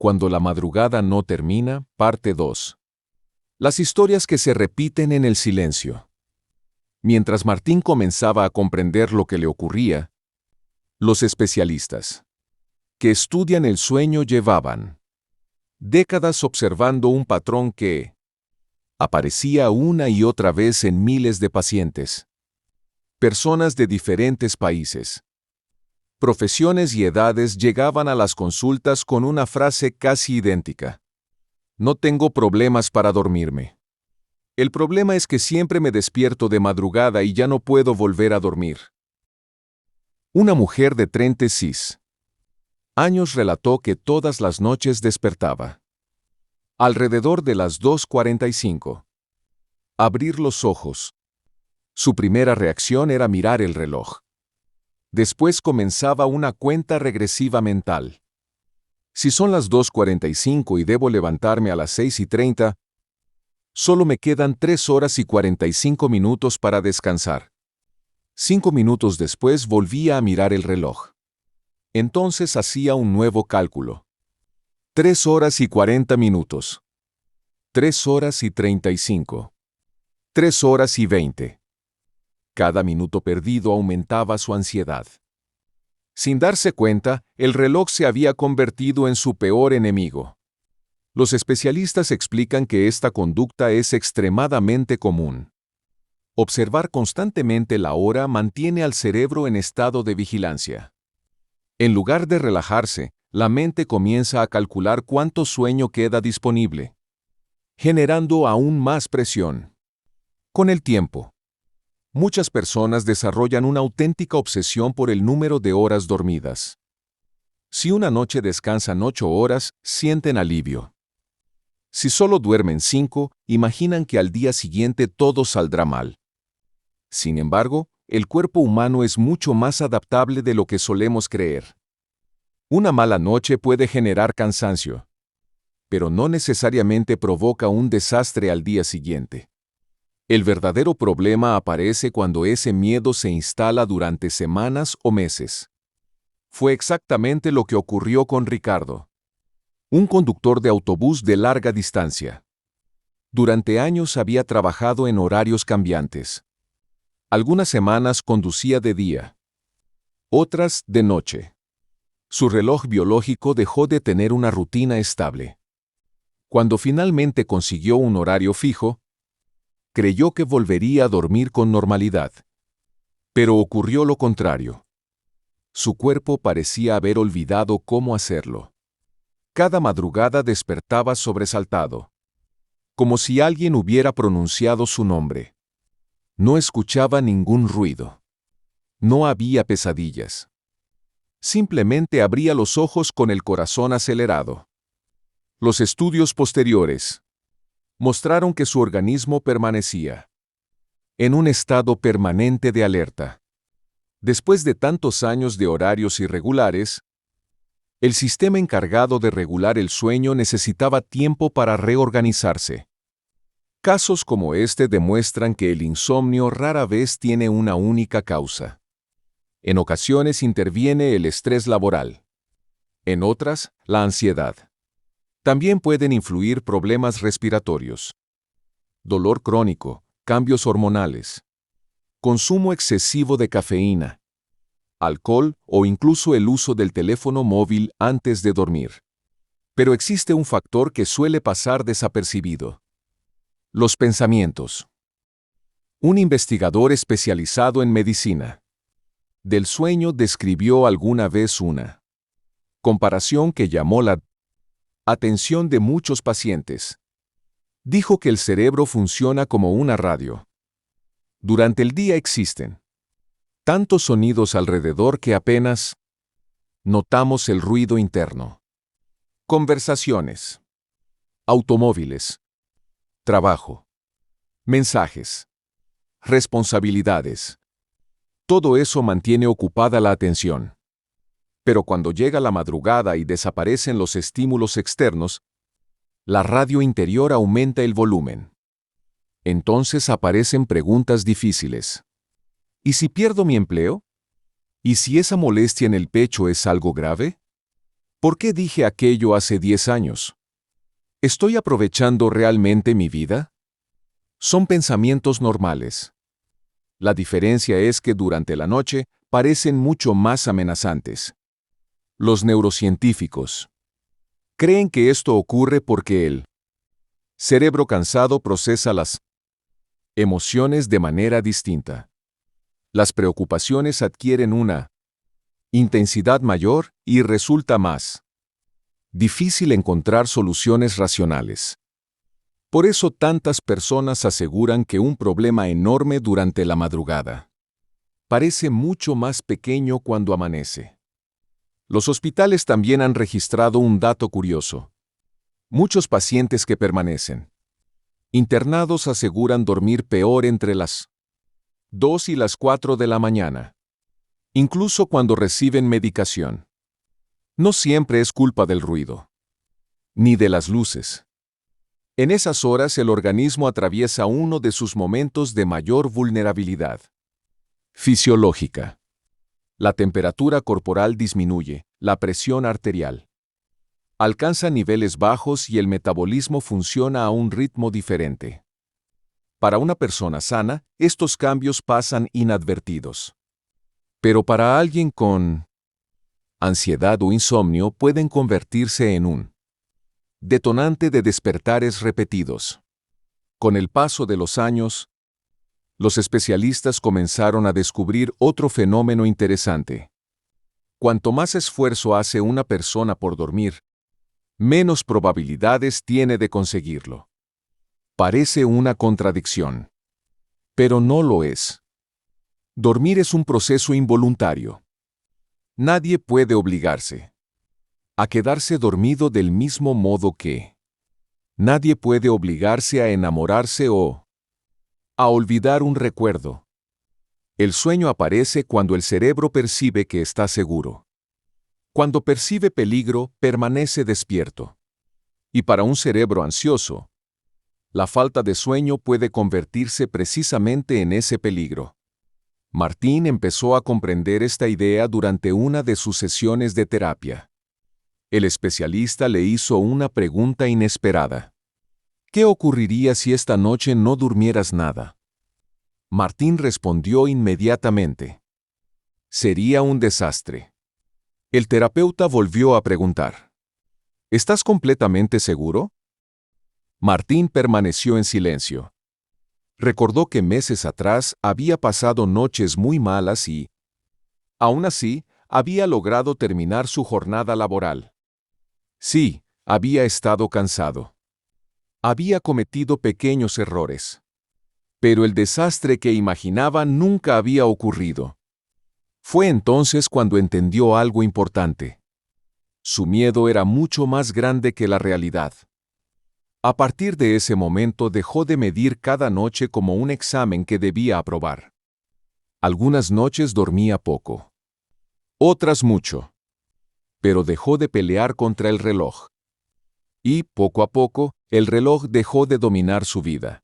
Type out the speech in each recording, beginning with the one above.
Cuando la madrugada no termina, parte 2. Las historias que se repiten en el silencio. Mientras Martín comenzaba a comprender lo que le ocurría, los especialistas que estudian el sueño llevaban décadas observando un patrón que aparecía una y otra vez en miles de pacientes. Personas de diferentes países, profesiones y edades llegaban a las consultas con una frase casi idéntica. No tengo problemas para dormirme. El problema es que siempre me despierto de madrugada y ya no puedo volver a dormir. Una mujer de 36 años relató que todas las noches despertaba alrededor de las 2:45. Abrir los ojos. Su primera reacción era mirar el reloj. Después comenzaba una cuenta regresiva mental. Si son las 2:45 y debo levantarme a las 6:30, solo me quedan 3 horas y 45 minutos para descansar. 5 minutos después volvía a mirar el reloj. Entonces hacía un nuevo cálculo. 3 horas y 40 minutos. 3 horas y 35. 3 horas y 20. Cada minuto perdido aumentaba su ansiedad. Sin darse cuenta, el reloj se había convertido en su peor enemigo. Los especialistas explican que esta conducta es extremadamente común. Observar constantemente la hora mantiene al cerebro en estado de vigilancia. En lugar de relajarse, la mente comienza a calcular cuánto sueño queda disponible, generando aún más presión. Con el tiempo, muchas personas desarrollan una auténtica obsesión por el número de horas dormidas. Si una noche descansan 8 horas, sienten alivio. Si solo duermen 5, imaginan que al día siguiente todo saldrá mal. Sin embargo, el cuerpo humano es mucho más adaptable de lo que solemos creer. Una mala noche puede generar cansancio, pero no necesariamente provoca un desastre al día siguiente. El verdadero problema aparece cuando ese miedo se instala durante semanas o meses. Fue exactamente lo que ocurrió con Ricardo, un conductor de autobús de larga distancia. Durante años había trabajado en horarios cambiantes. Algunas semanas conducía de día, otras de noche. Su reloj biológico dejó de tener una rutina estable. Cuando finalmente consiguió un horario fijo, creyó que volvería a dormir con normalidad. Pero ocurrió lo contrario. Su cuerpo parecía haber olvidado cómo hacerlo. Cada madrugada despertaba sobresaltado, como si alguien hubiera pronunciado su nombre. No escuchaba ningún ruido. No había pesadillas. Simplemente abría los ojos con el corazón acelerado. Los estudios posteriores mostraron que su organismo permanecía en un estado permanente de alerta. Después de tantos años de horarios irregulares, el sistema encargado de regular el sueño necesitaba tiempo para reorganizarse. Casos como este demuestran que el insomnio rara vez tiene una única causa. En ocasiones interviene el estrés laboral. En otras, la ansiedad. También pueden influir problemas respiratorios, dolor crónico, cambios hormonales, consumo excesivo de cafeína, alcohol o incluso el uso del teléfono móvil antes de dormir. Pero existe un factor que suele pasar desapercibido: los pensamientos. Un investigador especializado en medicina del sueño describió alguna vez una comparación que llamó la atención de muchos pacientes. Dijo que el cerebro funciona como una radio. Durante el día existen tantos sonidos alrededor que apenas notamos el ruido interno. Conversaciones, automóviles, trabajo, mensajes, responsabilidades. Todo eso mantiene ocupada la atención. Pero cuando llega la madrugada y desaparecen los estímulos externos, la radio interior aumenta el volumen. Entonces aparecen preguntas difíciles. ¿Y si pierdo mi empleo? ¿Y si esa molestia en el pecho es algo grave? ¿Por qué dije aquello hace 10 años? ¿Estoy aprovechando realmente mi vida? Son pensamientos normales. La diferencia es que durante la noche parecen mucho más amenazantes. Los neurocientíficos creen que esto ocurre porque el cerebro cansado procesa las emociones de manera distinta. Las preocupaciones adquieren una intensidad mayor y resulta más difícil encontrar soluciones racionales. Por eso tantas personas aseguran que un problema enorme durante la madrugada parece mucho más pequeño cuando amanece. Los hospitales también han registrado un dato curioso. Muchos pacientes que permanecen internados aseguran dormir peor entre las 2 y las 4 de la mañana, incluso cuando reciben medicación. No siempre es culpa del ruido, ni de las luces. En esas horas el organismo atraviesa uno de sus momentos de mayor vulnerabilidad fisiológica. La temperatura corporal disminuye, la presión arterial alcanza niveles bajos y el metabolismo funciona a un ritmo diferente. Para una persona sana, estos cambios pasan inadvertidos. Pero para alguien con ansiedad o insomnio pueden convertirse en un detonante de despertares repetidos. Con el paso de los años, los especialistas comenzaron a descubrir otro fenómeno interesante. Cuanto más esfuerzo hace una persona por dormir, menos probabilidades tiene de conseguirlo. Parece una contradicción, pero no lo es. Dormir es un proceso involuntario. Nadie puede obligarse a quedarse dormido del mismo modo que nadie puede obligarse a enamorarse o a olvidar un recuerdo. El sueño aparece cuando el cerebro percibe que está seguro. Cuando percibe peligro, permanece despierto. Y para un cerebro ansioso, la falta de sueño puede convertirse precisamente en ese peligro. Martín empezó a comprender esta idea durante una de sus sesiones de terapia. El especialista le hizo una pregunta inesperada. ¿Qué ocurriría si esta noche no durmieras nada? Martín respondió inmediatamente. Sería un desastre. El terapeuta volvió a preguntar. ¿Estás completamente seguro? Martín permaneció en silencio. Recordó que meses atrás había pasado noches muy malas y, aún así, había logrado terminar su jornada laboral. Sí, había estado cansado. Había cometido pequeños errores. Pero el desastre que imaginaba nunca había ocurrido. Fue entonces cuando entendió algo importante. Su miedo era mucho más grande que la realidad. A partir de ese momento dejó de medir cada noche como un examen que debía aprobar. Algunas noches dormía poco. Otras mucho. Pero dejó de pelear contra el reloj. Y, poco a poco, el reloj dejó de dominar su vida.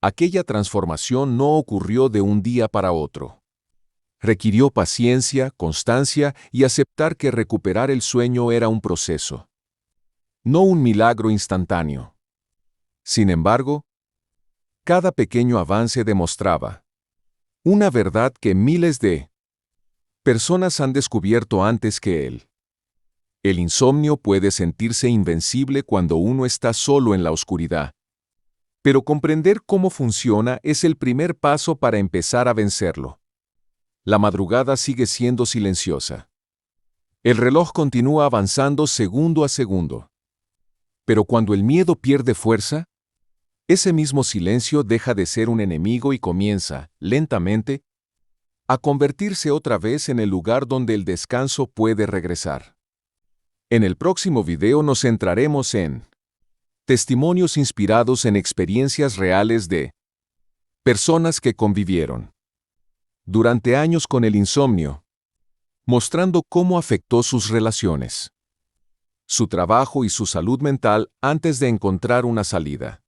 Aquella transformación no ocurrió de un día para otro. Requirió paciencia, constancia y aceptar que recuperar el sueño era un proceso. No un milagro instantáneo. Sin embargo, cada pequeño avance demostraba una verdad que miles de personas han descubierto antes que él. El insomnio puede sentirse invencible cuando uno está solo en la oscuridad. Pero comprender cómo funciona es el primer paso para empezar a vencerlo. La madrugada sigue siendo silenciosa. El reloj continúa avanzando segundo a segundo. Pero cuando el miedo pierde fuerza, ese mismo silencio deja de ser un enemigo y comienza, lentamente, a convertirse otra vez en el lugar donde el descanso puede regresar. En el próximo video nos centraremos en testimonios inspirados en experiencias reales de personas que convivieron durante años con el insomnio, mostrando cómo afectó sus relaciones, su trabajo y su salud mental antes de encontrar una salida.